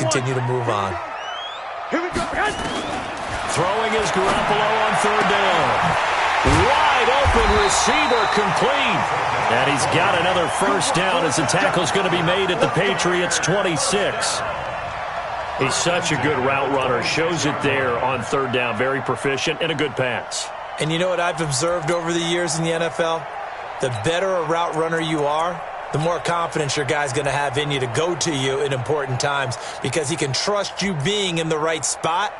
continue to move on. Here we go. Throwing is Garoppolo on third down. Wide open receiver complete. And he's got another first down as the tackle's going to be made at the Patriots 26. He's such a good route runner. Shows it there on third down. Very proficient and a good pass. And you know what I've observed over the years in the NFL? The better a route runner you are, the more confidence your guy's going to have in you to go to you in important times because he can trust you being in the right spot,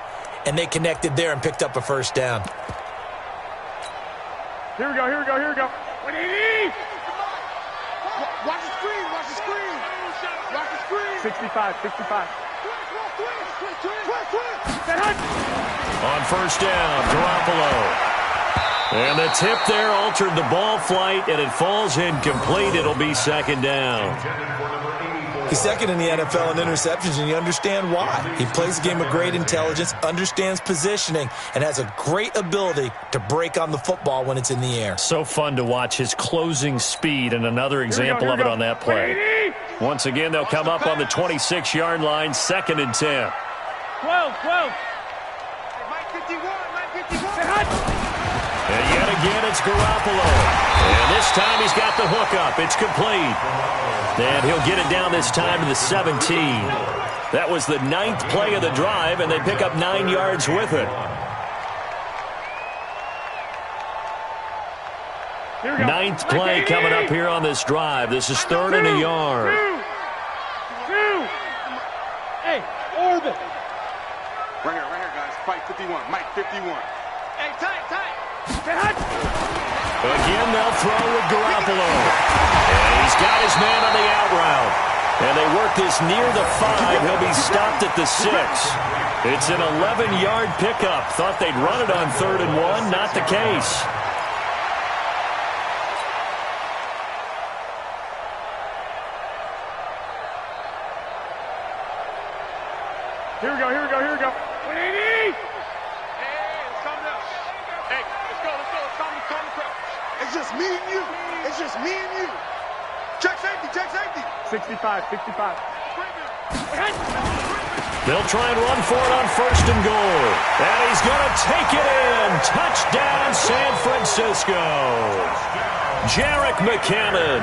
and they connected there and picked up a first down. Here we go, here we go, here we go. What do you need? Watch the screen, watch the screen. Watch the screen. 65, 65. On first down, Garoppolo. And the tip there altered the ball flight, and it falls incomplete. It'll be second down. He's second in the NFL in interceptions, and you understand why. He plays a game of great intelligence, understands positioning, and has a great ability to break on the football when it's in the air. So fun to watch his closing speed, and another example of it on that play. Once again, they'll come up on the 26-yard line, 2nd and 10. 12. Mike 51, Mike 51. And yet again, it's Garoppolo. And this time he's got the hook up. It's complete. And he'll get it down this time to the 17. That was the 9th play of the drive, and they pick up 9 yards with it. Ninth play coming up here on this drive. This is 3rd and a yard. Two. Hey, orbit. Right here, guys. Mike 51. Mike 51. Hey, tight. Again, they'll throw with Garoppolo. And he's got his man on the out route. And they work this near the 5. He'll be stopped at the 6. It's an 11-yard pickup. Thought they'd run it on 3rd and 1. Not the case. Here we go. What do you need? Hey, it's coming up. Hey, let's go. It's coming up. It's just me and you. Check safety. 65. They'll try and run for it on 1st and goal. And he's going to take it in. Touchdown, San Francisco. Jerick McKinnon.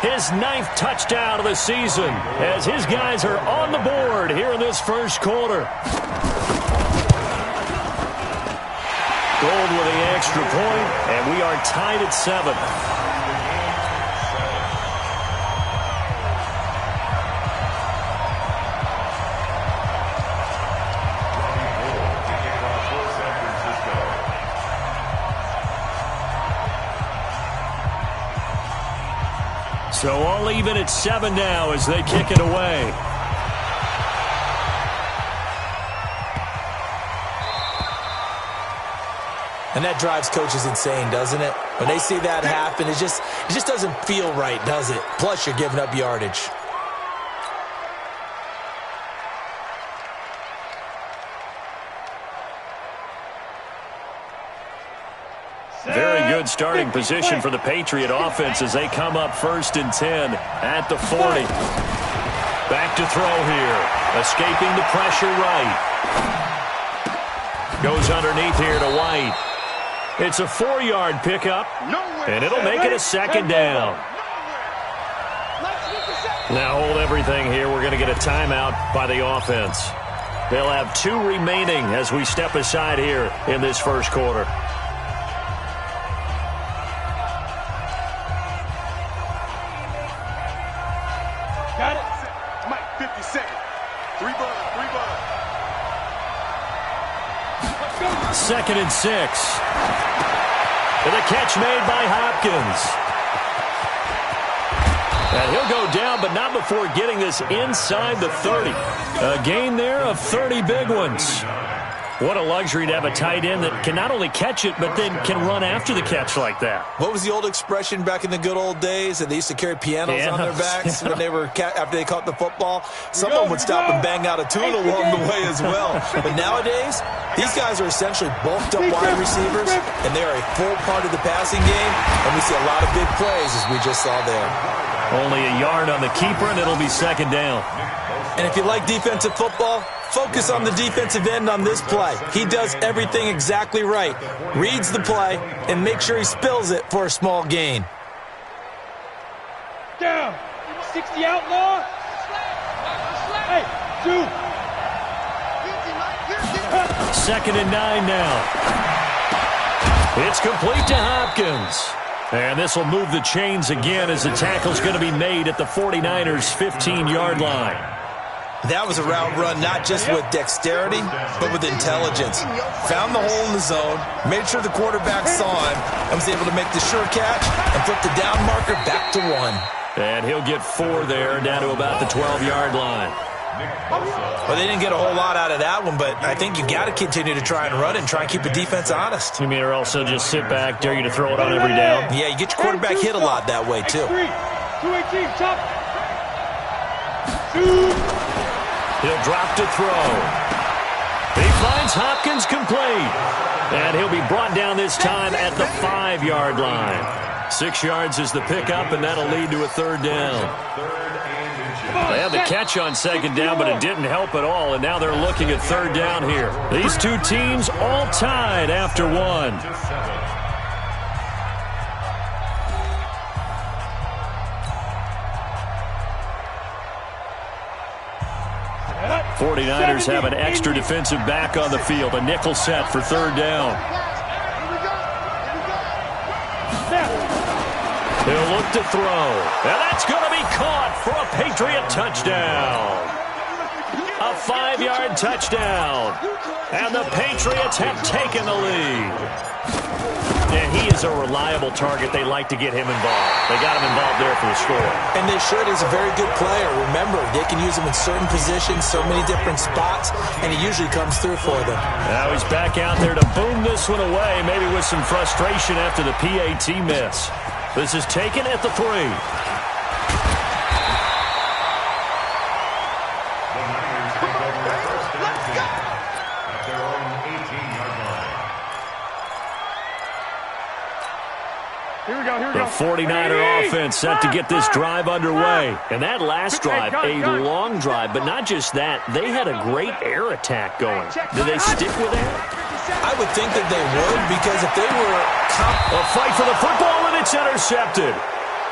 His 9th touchdown of the season as his guys are on the board here in this first quarter. Gold with the extra point, and we are tied at 7. So all even at 7 now as they kick it away. And that drives coaches insane, doesn't it? When they see that happen, it just doesn't feel right, does it? Plus, you're giving up yardage. Very good starting position for the Patriot offense as they come up 1st and 10 at the 40. Back to throw here. Escaping the pressure right. Goes underneath here to White. It's a 4-yard pickup, and it'll make it a 2nd down. Now hold everything here. We're going to get a timeout by the offense. They'll have 2 remaining as we step aside here in this first quarter. Got it. Mike 52nd. 3 bud. 2nd and 6. And a catch made by Hopkins. And he'll go down, but not before getting this inside the 30. A gain there of 30 big ones. What a luxury to have a tight end that can not only catch it, but then can run after the catch like that. What was the old expression back in the good old days? That they used to carry pianos on their backs when they were after they caught the football. Someone would stop and bang out a tune along the way as well. But nowadays, these guys are essentially bulked up wide receivers, and they are a full part of the passing game. And we see a lot of big plays as we just saw there. Only a yard on the keeper, and it'll be second down. And if you like defensive football, focus on the defensive end on this play. He does everything exactly right. Reads the play and make sure he spills it for a small gain. Down. 60 outlaw. Hey, 2. Second and 9 now. It's complete to Hopkins. And this will move the chains again as the tackle's going to be made at the 49ers' 15-yard line. That was a route run not just with dexterity, but with intelligence. Found the hole in the zone, made sure the quarterback saw him, and was able to make the sure catch and flip the down marker back to 1. And he'll get 4 there, down to about the 12-yard line. Well, they didn't get a whole lot out of that one, but I think you got to continue to try and run it and try and keep the defense honest. You mean or also just sit back, dare you to throw it on every down? Yeah, you get your quarterback hit a lot that way, too. 218, top. 2. He'll drop to throw. He finds Hopkins complete. And he'll be brought down this time at the 5-yard line. 6 yards is the pickup, and that'll lead to a third down. They had the catch on second down, but it didn't help at all, and now they're looking at third down here. These two teams all tied after 1. 49ers have an extra defensive back on the field, a nickel set for third down. He'll look to throw, and that's going to be caught for a Patriot touchdown. A 5-yard touchdown, and the Patriots have taken the lead. And he is a reliable target. They like to get him involved. They got him involved there for the score. And they sure is a very good player. Remember, they can use him in certain positions, so many different spots, and he usually comes through for them. Now he's back out there to boom this one away, maybe with some frustration after the PAT miss. This is taken at the 3. The 49er offense set to get this drive underway. And that last drive, a long drive, but not just that. They had a great air attack going. Did they stick with that? I would think that they would, because if they were... A fight for the football, and it's intercepted.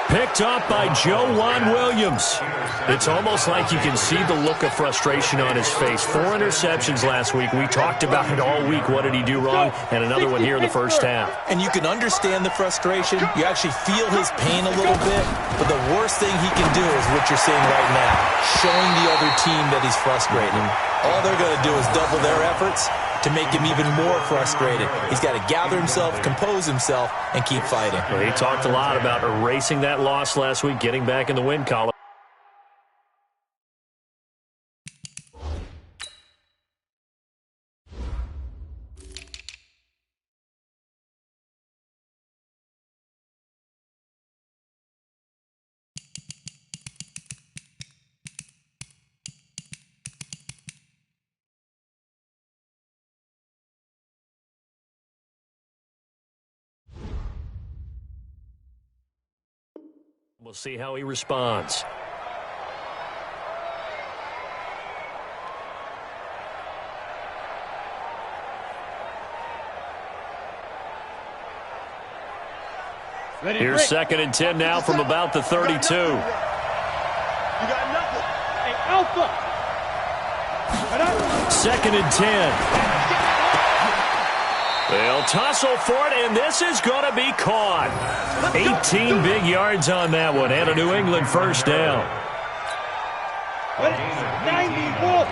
Picked up by Joejuan Williams. It's almost like you can see the look of frustration on his face. 4 interceptions last week. We talked about it all week. What did he do wrong? And another one here in the first half. And you can understand the frustration. You actually feel his pain a little bit. But the worst thing he can do is what you're seeing right now, showing the other team that he's frustrated. All they're going to do is double their efforts to make him even more frustrated. He's got to gather himself, compose himself, and keep fighting. Well, he talked a lot about erasing that loss last week, getting back in the win column. We'll see how he responds. Here's second and 10 now from about the 32. You got nothing. Hey, Alpha. Second and 10. They'll tussle for it, and this is going to be caught. 18 big yards on that one, and a New England first down. 94.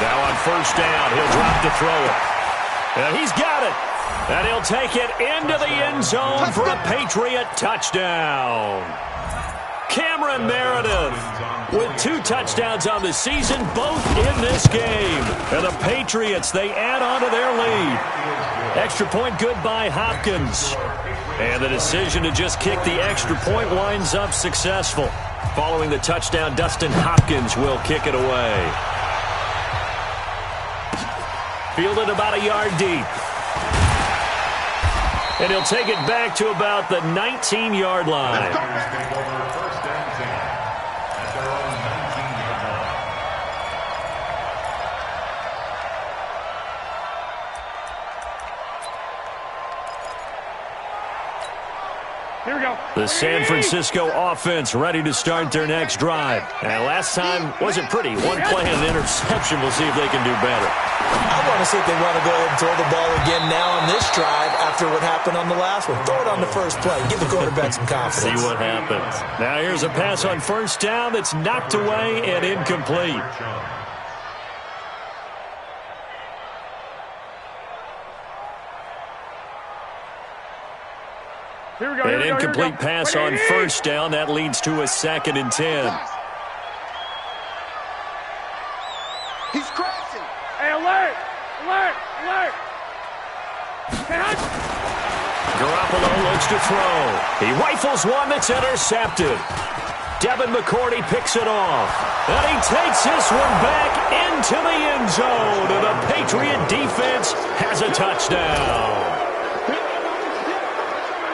Now on first down, he'll drop to throw it. And he's got it. And he'll take it into the end zone for a Patriot touchdown. Cameron Meredith with 2 touchdowns on the season, both in this game. And the Patriots, they add on to their lead. Extra point good by Hopkins. And the decision to just kick the extra point winds up successful. Following the touchdown, Dustin Hopkins will kick it away. Fielded about a yard deep. And he'll take it back to about the 19-yard line. Here we go. The San Francisco offense ready to start their next drive. And last time wasn't pretty. One play and an interception. We'll see if they can do better. I want to see if they want to go ahead and throw the ball again now on this drive after what happened on the last one. Throw it on the first play. Give the quarterback some confidence. See what happens. Now here's a pass on first down that's knocked away and incomplete. Here we go. An incomplete pass on first down. That leads to a 2nd and 10. He's crashing. Hey, alert! Alert! Alert! Garoppolo looks to throw. He rifles one that's intercepted. Devin McCourty picks it off. And he takes this one back into the end zone. And the Patriot defense has a touchdown.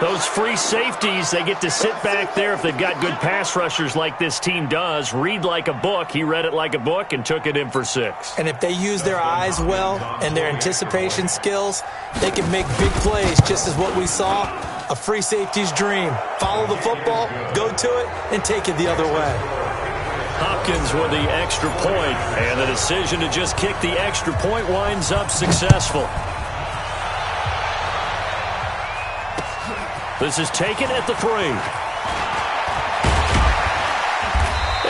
Those free safeties, they get to sit back there if they've got good pass rushers like this team does. Read like a book. He read it like a book and took it in for 6. And if they use their eyes well and their anticipation skills, they can make big plays, just as what we saw, a free safety's dream. Follow the football, go to it, and take it the other way. Hopkins with the extra point, and the decision to just kick the extra point winds up successful. This is taken at the 3.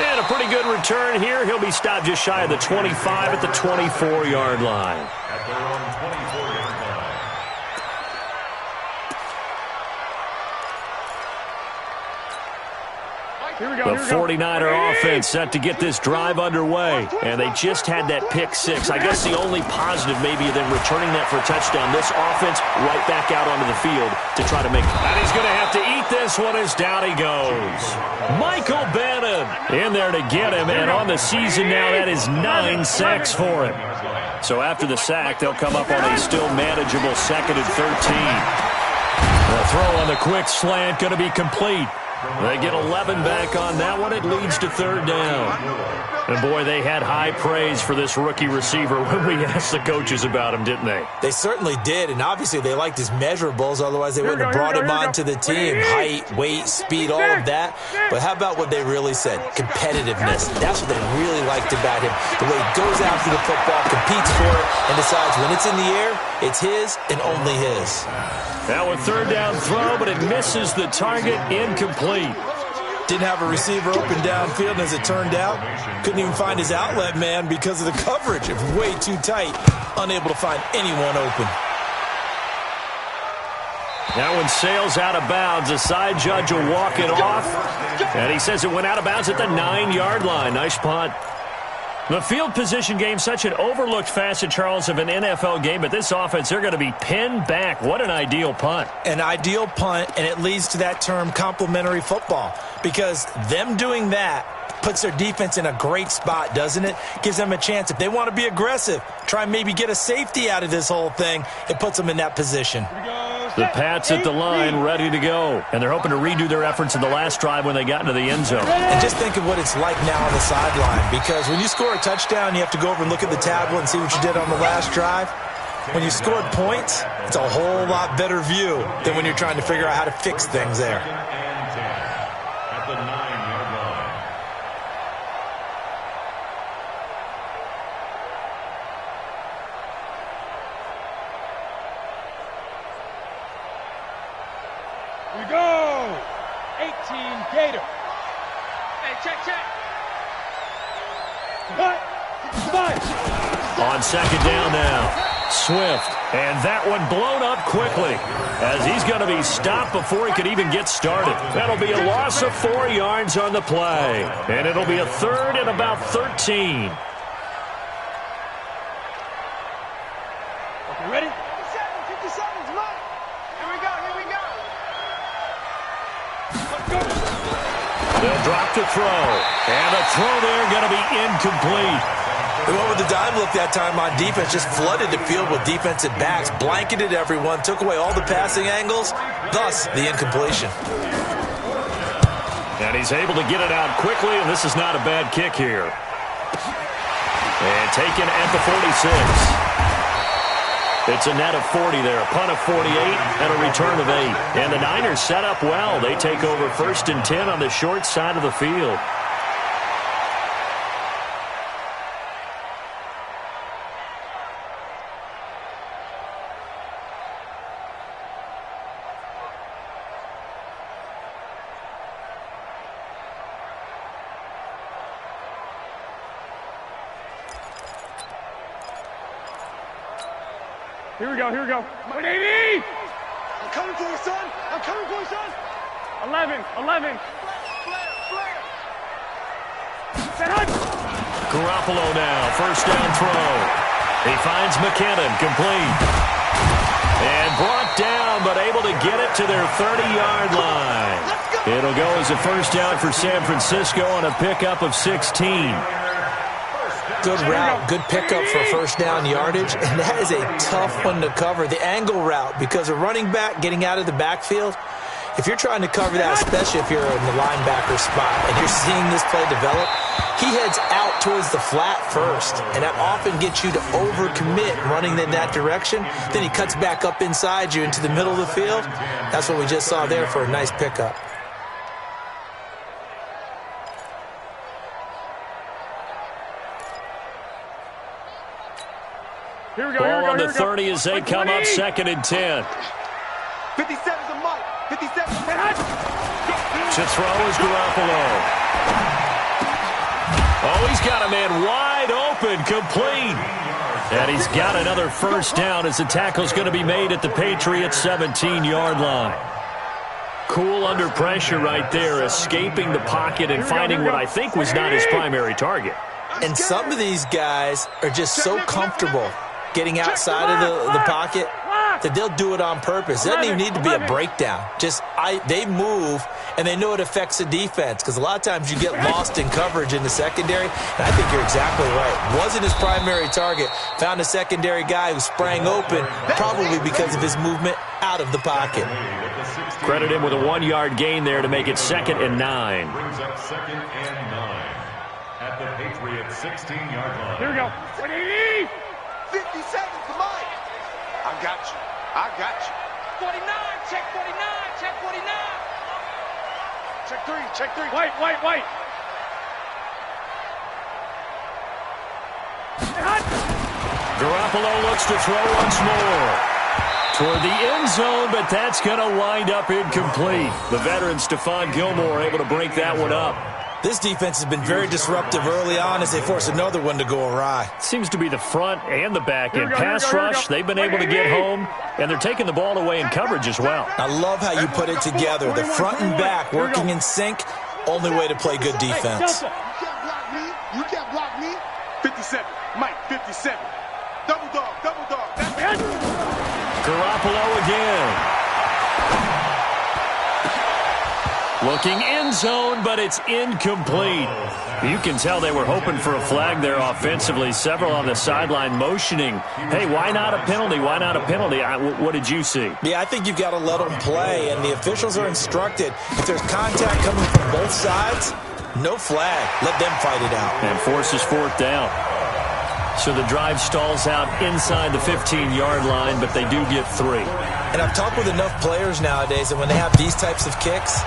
And a pretty good return here. He'll be stopped just shy of the 25 at the 24-yard line. The 49er offense set to get this drive underway, and they just had that pick 6. I guess the only positive maybe than returning that for a touchdown. This offense right back out onto the field to try to make. And he's going to have to eat this one as down he goes. Michael Bannon in there to get him, and on the season now that is 9 sacks for him. So after the sack, they'll come up on a still manageable 2nd and 13. The throw on the quick slant going to be complete. They get 11 back on that one. It leads to 3rd down. And, boy, they had high praise for this rookie receiver when we asked the coaches about him, didn't they? They certainly did, and obviously they liked his measurables. Otherwise, they wouldn't have brought him onto the team. Height, weight, speed, all of that. But how about what they really said? Competitiveness. That's what they really liked about him. The way he goes after the football, competes for it, and decides when it's in the air, it's his and only his. Now a 3rd down throw, but it misses the target, incomplete. Didn't have a receiver open downfield, and as it turned out, couldn't even find his outlet man because of the coverage. It was way too tight, unable to find anyone open. That one sails out of bounds. The side judge will walk it off, and he says it went out of bounds at the 9-yard line. Nice punt. The field position game, such an overlooked facet, Charles, of an NFL game, but this offense, they're going to be pinned back. What an ideal punt. An ideal punt, and it leads to that term complementary football, because them doing that puts their defense in a great spot, doesn't it? Gives them a chance. If they want to be aggressive, try and maybe get a safety out of this whole thing, it puts them in that position. The Pats at the line, ready to go. And they're hoping to redo their efforts in the last drive when they got into the end zone. And just think of what it's like now on the sideline, because when you score a touchdown, you have to go over and look at the tablet and see what you did on the last drive. When you scored points, it's a whole lot better view than when you're trying to figure out how to fix things there. We go! 18 Gator. Hey, check. On 2nd down now. Swift, and that one blown up quickly as he's going to be stopped before he could even get started. That'll be a loss of 4 yards on the play, and it'll be a 3rd and about 13. Okay, ready? 57, come on. Here we go. Let's go. They'll drop to throw, and the throw there going to be incomplete. They went with the dime look that time on defense, just flooded the field with defensive backs, blanketed everyone, took away all the passing angles, thus the incompletion. And he's able to get it out quickly, and this is not a bad kick here. And taken at the 46. It's a net of 40 there, a punt of 48, and a return of 8. And the Niners set up well. They take over 1st and 10 on the short side of the field. Here we go, here we go. 180! I'm coming for you, son. I'm coming for you, son. 11. Garoppolo now, 1st down throw. He finds McKinnon, complete. And brought down, but able to get it to their 30-yard line. It'll go as a 1st down for San Francisco on a pickup of 16. Good route, good pickup for 1st down yardage, and that is a tough one to cover, the angle route, because a running back getting out of the backfield, if you're trying to cover that, especially if you're in the linebacker spot and you're seeing this play develop, he heads out towards the flat first, and that often gets you to overcommit running in that direction. Then he cuts back up inside you into the middle of the field. That's what we just saw there for a nice pickup. Here we go, Ball on the 30 as they come up 2nd and 10. 57's a Mike. 57. To throw is Garoppolo. Oh, he's got a man wide open, complete. And he's got another 1st down as the tackle's going to be made at the Patriots' 17-yard line. Cool under pressure right there, escaping the pocket and finding what I think was not his primary target. And some of these guys are just so comfortable getting outside of the pocket that they'll do it on purpose. It doesn't even need to be a breakdown. They move, and they know it affects the defense, because a lot of times you get lost in coverage in the secondary, and I think you're exactly right. Wasn't his primary target. Found a secondary guy who sprang open, probably because of his movement out of the pocket. Credit him with a 1-yard gain there to make it 2nd and 9. Brings up 2nd and 9 at the Patriots' 16-yard line. Here we go. 180! 50 seconds to Mike. I got you. 49, check 49, check 49. Check 3. White. Garoppolo looks to throw once more. Toward the end zone, but that's going to wind up incomplete. The veteran Stephon Gilmore able to break that one up. This defense has been very disruptive early on as they force another one to go awry. Seems to be the front and the back end. Pass rush, they've been able to get home, and they're taking the ball away in coverage as well. I love how you put it together. The front and back working in sync, only way to play good defense. You can't block me. 57. Mike, 57. Double dog. Garoppolo again. Looking end zone, but it's incomplete. You can tell they were hoping for a flag there offensively. Several on the sideline motioning. Hey, why not a penalty? Why not a penalty? What did you see? Yeah, I think you've got to let them play, and the officials are instructed. If there's contact coming from both sides, no flag. Let them fight it out. And forces 4th down. So the drive stalls out inside the 15-yard line, but they do get 3. And I've talked with enough players nowadays that when they have these types of kicks,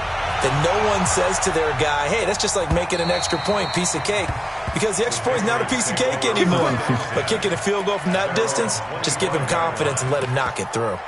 that no one says to their guy, hey, that's just like making an extra point, piece of cake. Because the extra point is not a piece of cake anymore. But kicking a field goal from that distance, just give him confidence and let him knock it through.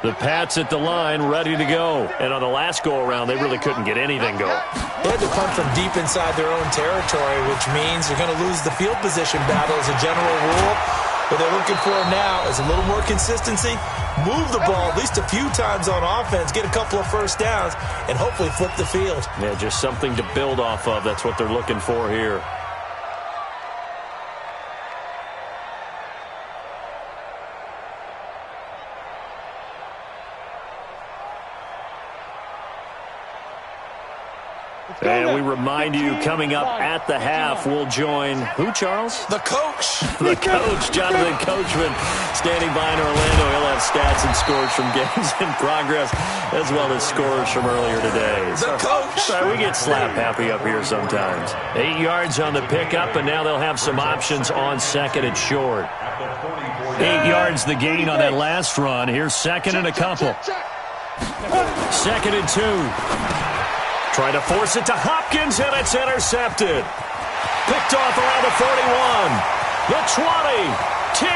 The Pats at the line, ready to go. And on the last go-around, they really couldn't get anything going. They had to punt from deep inside their own territory, which means they're going to lose the field position battle as a general rule. What they're looking for now is a little more consistency, move the ball at least a few times on offense, get a couple of 1st downs, and hopefully flip the field. Yeah, just something to build off of. That's what they're looking for here. And we remind you, coming up at the half, we'll join who, Charles? The coach. The coach, Jonathan Coachman, standing by in Orlando. He'll have stats and scores from games in progress, as well as scores from earlier today. The coach. Sorry, we get slap happy up here sometimes. 8 yards on the pickup, and now they'll have some options on second and short. 8 yards the gain on that last run. Here's second and a couple. Second and 2. Trying to force it to Hopkins, and it's intercepted. Picked off around the 41, the 20, 10,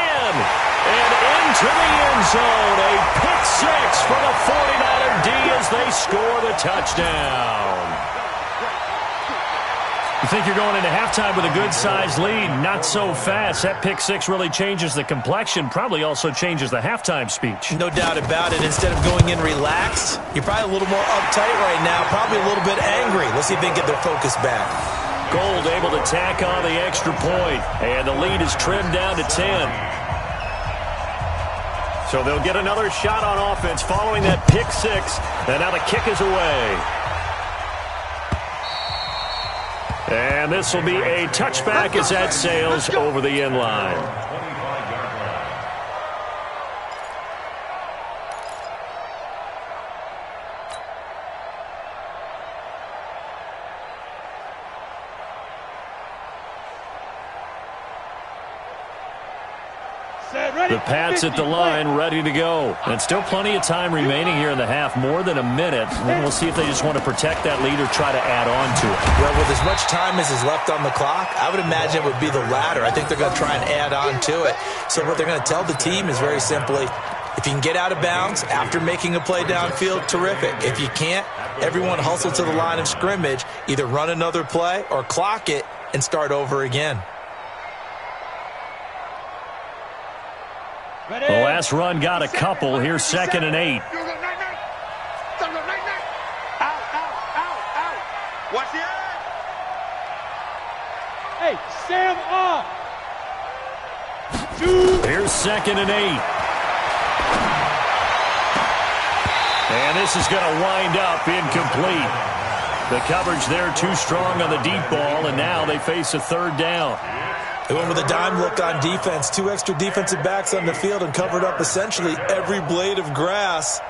and into the end zone. A pick six for the 49er D as they score the touchdown. You think you're going into halftime with a good-sized lead. Not so fast. That pick six really changes the complexion, probably also changes the halftime speech. No doubt about it. Instead of going in relaxed, you're probably a little more uptight right now, probably a little bit angry. Let's see if they can get their focus back. Gold able to tack on the extra point, and the lead is trimmed down to 10. So they'll get another shot on offense following that pick six, and now the kick is away. And this will be a touchback as that sails over the end line. The Pats at the line, ready to go. And still plenty of time remaining here in the half, more than a minute. And we'll see if they just want to protect that lead or try to add on to it. Well, with as much time as is left on the clock, I would imagine it would be the latter. I think they're going to try and add on to it. So what they're going to tell the team is very simply, if you can get out of bounds after making a play downfield, terrific. If you can't, everyone hustle to the line of scrimmage, either run another play or clock it and start over again. The last run got a couple. Here's second and 8. Watch the eye. Hey, Sam up. Here's second and 8. And this is going to wind up incomplete. The coverage there too strong on the deep ball, and now they face a third down. They went with a dime look on defense. 2 extra defensive backs on the field and covered up essentially every blade of grass.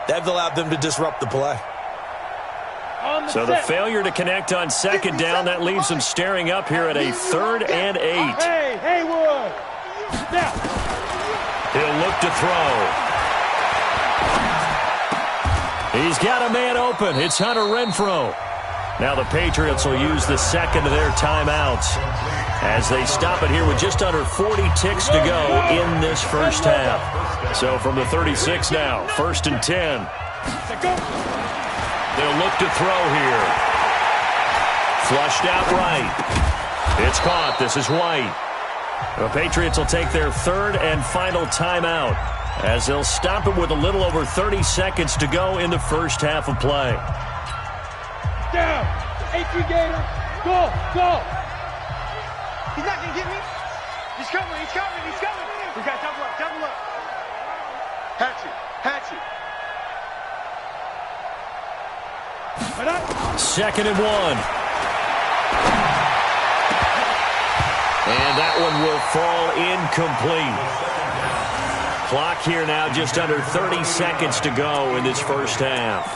That allowed them to disrupt the play. So the failure to connect on second down, that leaves them staring up here at a 3rd and 8. Hey, Haywood. Now. He'll look to throw. He's got a man open. It's Hunter Renfrow. Now the Patriots will use the second of their timeouts as they stop it here with just under 40 ticks to go in this first half. So from the 36 now, 1st and 10. They'll look to throw here. Flushed out right. It's caught. This is White. The Patriots will take their 3rd and final timeout as they'll stop it with a little over 30 seconds to go in the first half of play. Down. 18 Gator. Go. He's not going to get me. He's coming. We got double up. Hatchet. 2nd and 1. And that one will fall incomplete. Clock here now, just under 30 seconds to go in this first half.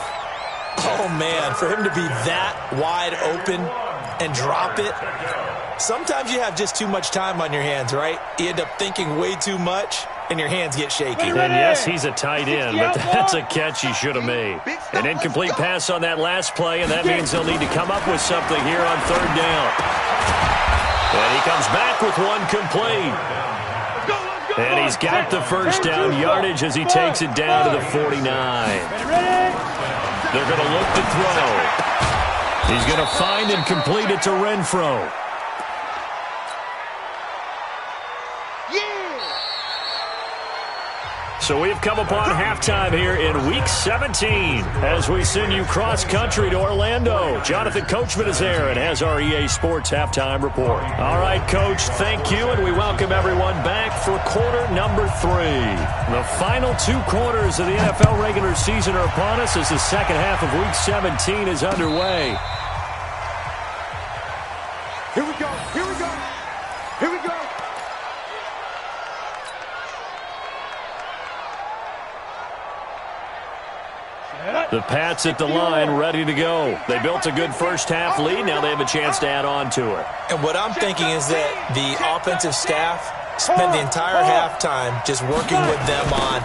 Oh, man, for him to be that wide open and drop it. Sometimes you have just too much time on your hands, right? You end up thinking way too much, and your hands get shaky. And yes, he's a tight end, but that's a catch he should have made. An incomplete pass on that last play, and that means they'll need to come up with something here on 3rd down. And he comes back with one complete. And he's got the first down yardage as he takes it down to the 49. They're going to look to throw. He's going to find and complete it to Renfrow. So we've come upon halftime here in Week 17 as we send you cross-country to Orlando. Jonathan Coachman is there and has our EA Sports Halftime Report. All right, Coach, thank you, and we welcome everyone back for quarter number 3. The final 2 quarters of the NFL regular season are upon us as the second half of Week 17 is underway. Here we go. Here we go. Here we go. The Pats at the line, ready to go. They built a good first-half lead. Now they have a chance to add on to it. And what I'm thinking is that the offensive staff spend the entire halftime just working with them on,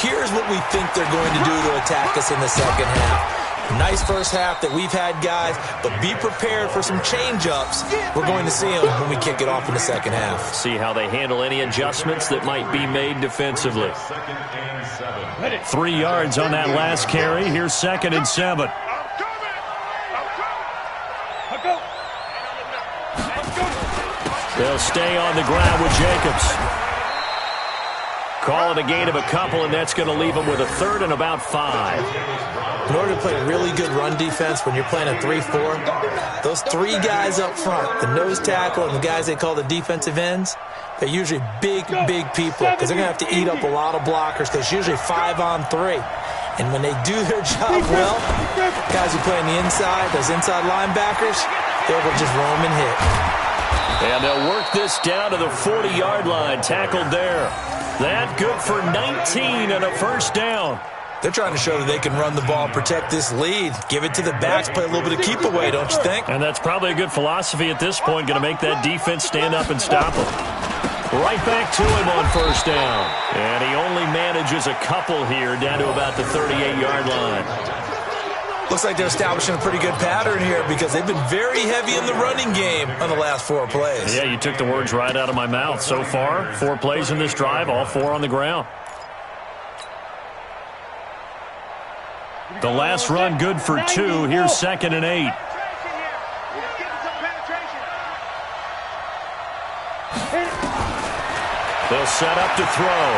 here's what we think they're going to do to attack us in the second half. Nice first half that we've had, guys, but be prepared for some change-ups. We're going to see them when we kick it off in the second half. See how they handle any adjustments that might be made defensively. 3 yards on that last carry. Here's 2nd and 7. They'll stay on the ground with Jacobs. Call it a gain of a couple, and that's going to leave them with a 3rd and about 5. In order to play really good run defense when you're playing a 3-4, those 3 guys up front, the nose tackle and the guys they call the defensive ends, they're usually big people because they're going to have to eat up a lot of blockers because it's usually 5-on-3. And when they do their job well, guys who play on the inside, those inside linebackers, they're able to just roam and hit. And they'll work this down to the 40-yard line, tackled there. That good for 19 and a first down. They're trying to show that they can run the ball, protect this lead, give it to the backs, play a little bit of keep away, don't you think? And that's probably a good philosophy at this point, going to make that defense stand up and stop them. Right back to him on first down. And he only manages a couple here down to about the 38-yard line. Looks like they're establishing a pretty good pattern here because they've been very heavy in the running game on the last 4 plays. Yeah, you took the words right out of my mouth. So far, 4 plays in this drive, all 4 on the ground. The last run good for 2. Here's 2nd and 8. They'll set up to throw.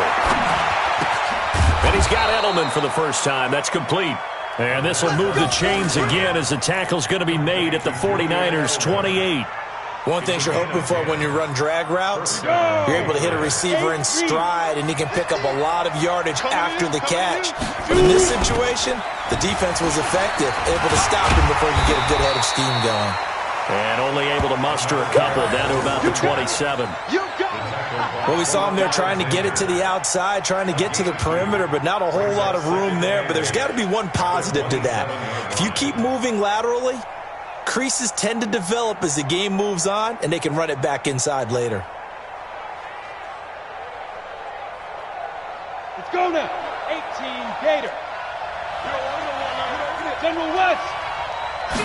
And he's got Edelman for the first time. That's complete. And this will move the chains again as the tackle's going to be made at the 49ers' 28. One thing you're hoping for when you run drag routes, you're able to hit a receiver in stride, and he can pick up a lot of yardage after the catch. But in this situation, the defense was effective, able to stop him before you get a good head of steam going. And only able to muster a couple down to about the 27. Well, we saw him there trying to get it to the outside, trying to get to the perimeter, but not a whole lot of room there. But there's got to be one positive to that. If you keep moving laterally, creases tend to develop as the game moves on, and they can run it back inside later. Let's go now. 18 Gator. General West.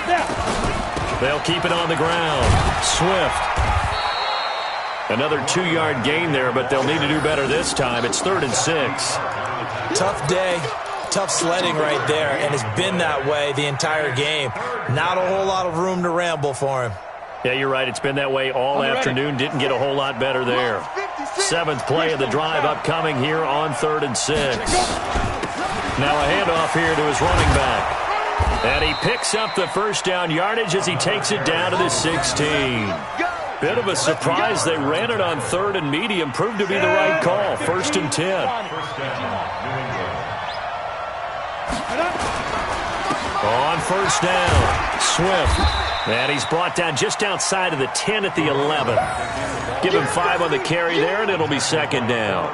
Step. They'll keep it on the ground. Swift. Another 2-yard gain there, but they'll need to do better this time. It's 3rd and 6. Tough day, tough sledding right there, and it's been that way the entire game. Not a whole lot of room to ramble for him. Yeah, you're right. It's been that way all afternoon. Didn't get a whole lot better there. 7th play of the drive upcoming here on 3rd and 6. Now a handoff here to his running back. And he picks up the first down yardage as he takes it down to the 16. Bit of a surprise. They ran it on 3rd and medium. Proved to be the right call. 1st and 10. On first down, Swift. And he's brought down just outside of the 10 at the 11. Give him 5 on the carry there, and it'll be 2nd down.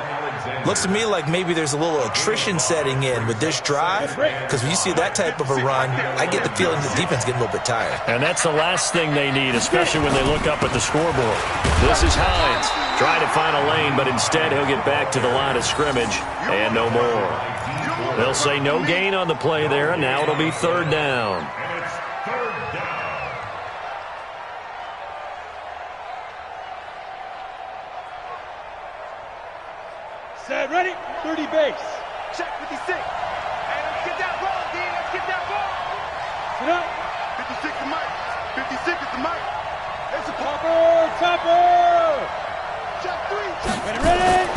Looks to me like maybe there's a little attrition setting in with this drive, because when you see that type of a run, I get the feeling the defense getting a little bit tired. And that's the last thing they need, especially when they look up at the scoreboard. This is Hines trying to find a lane, but instead he'll get back to the line of scrimmage and no more. They'll say no gain on the play there, and now it'll be 3rd down. Set, ready, 30 base. Check 56. Hey, let's get that ball, D. Let's get that ball. Sit up. 56 is Mike. 56 is the Mike. It's a Chopper. check 3. Check. Ready.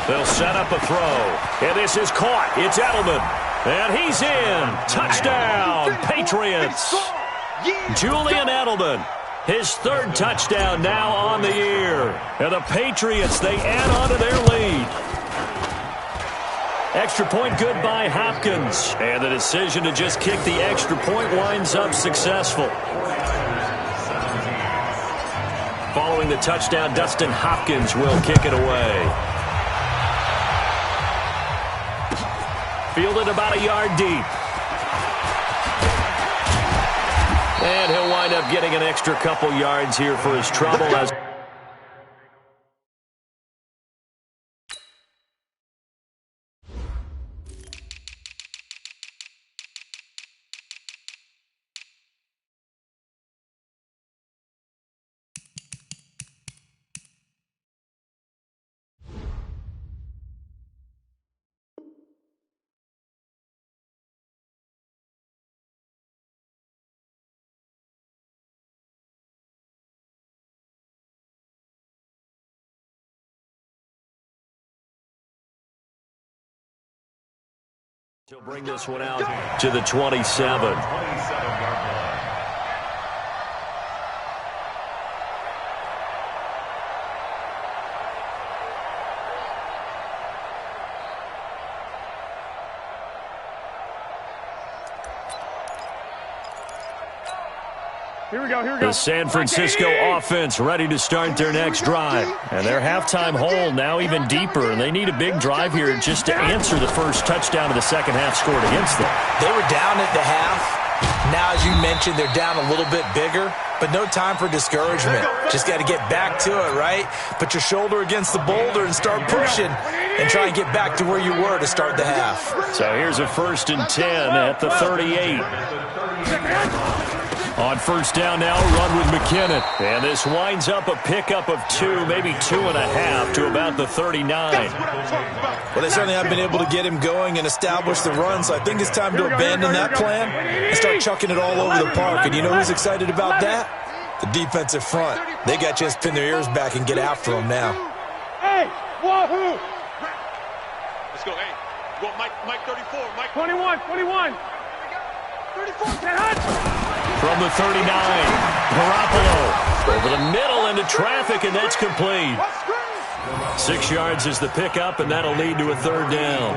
They'll set up a throw. And this is caught. It's Edelman. And he's in. Touchdown, Patriots. Julian Edelman. His 3rd touchdown now on the year. And the Patriots, they add on to their lead. Extra point good by Hopkins. And the decision to just kick the extra point winds up successful. scoring the touchdown. Dustin Hopkins will kick it away. Fielded about a yard deep. And he'll wind up getting an extra couple yards here for his trouble. As he'll bring this one out to the 27. Here we go. The San Francisco offense ready to start their next drive. And their halftime hole now even deeper. And they need a big drive here just to answer the first touchdown of the second half scored against them. They were down at the half. Now, as you mentioned, they're down a little bit bigger. But no time for discouragement. Just got to get back to it, right? Put your shoulder against the boulder and start pushing. And try and get back to where you were to start the half. So here's a 1st and 10 at the 38. On first down now, run with McKinnon. And this winds up a pickup of 2, maybe 2.5 to about the 39. Well, they certainly have been able to get him going and establish the run, so I think it's time to abandon that plan and start chucking it all over the park. And you know who's excited about that? The defensive front. They got just pin their ears back and get after him now. Hey, wahoo! Let's go, hey. Go, Mike 34, Mike 21, 21. 34, From the 39, Garoppolo over the middle into traffic, and that's complete. 6 yards is the pickup, and that'll lead to a 3rd down.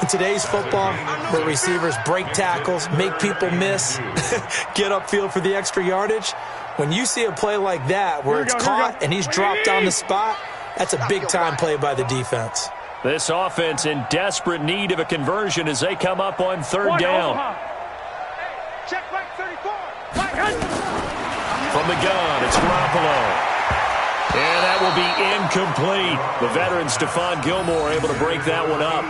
In today's football, where receivers break tackles, make people miss, get upfield for the extra yardage, when you see a play like that where it's caught and he's dropped on the spot, that's a big-time play by the defense. This offense in desperate need of a conversion as they come up on 3rd down. Check back 34. From the gun, it's Garoppolo. And that will be incomplete. The veteran Stephon Gilmore able to break that one up.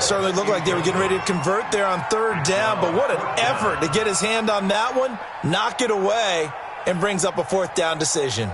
Certainly looked like they were getting ready to convert there on 3rd down, but what an effort to get his hand on that one, knock it away, and brings up a 4th down decision.